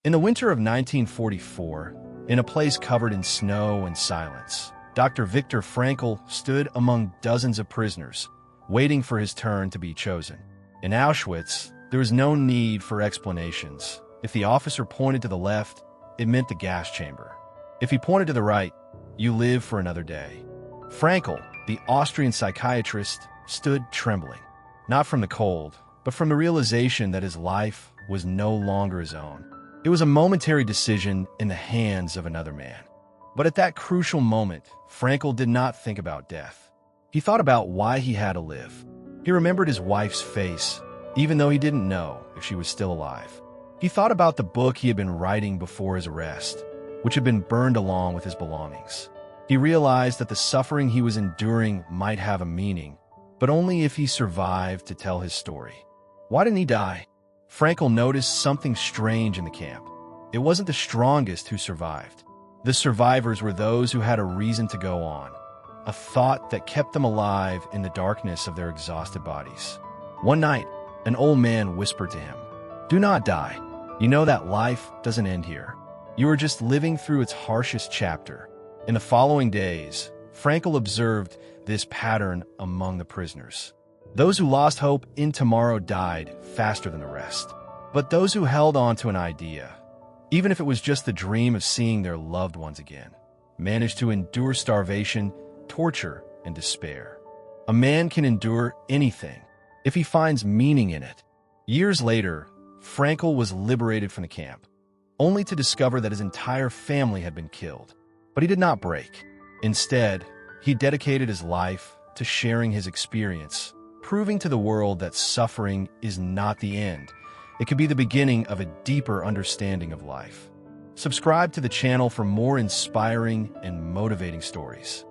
In the winter of 1944, in a place covered in snow and silence, Dr. Viktor Frankl stood among dozens of prisoners, waiting for his turn to be chosen. In Auschwitz, there was no need for explanations. If the officer pointed to the left, it meant the gas chamber. If he pointed to the right, you live for another day. Frankl, the Austrian psychiatrist, stood trembling, not from the cold, but from the realization that his life was no longer his own. It was a momentary decision in the hands of another man. But at that crucial moment, Frankl did not think about death. He thought about why he had to live. He remembered his wife's face, even though he didn't know if she was still alive. He thought about the book he had been writing before his arrest, which had been burned along with his belongings. He realized that the suffering he was enduring might have a meaning, but only if he survived to tell his story. Why didn't he die? Frankl noticed something strange in the camp. It wasn't the strongest who survived. The survivors were those who had a reason to go on, a thought that kept them alive in the darkness of their exhausted bodies. One night, an old man whispered to him, "Do not die. You know that life doesn't end here. You are just living through its harshest chapter." In the following days, Frankl observed this pattern among the prisoners. Those who lost hope in tomorrow died faster than the rest. But those who held on to an idea, even if it was just the dream of seeing their loved ones again, managed to endure starvation, torture, and despair. A man can endure anything if he finds meaning in it. Years later, Frankl was liberated from the camp, only to discover that his entire family had been killed. But he did not break. Instead, he dedicated his life to sharing his experience, proving to the world that suffering is not the end. It could be the beginning of a deeper understanding of life. Subscribe to the channel for more inspiring and motivating stories.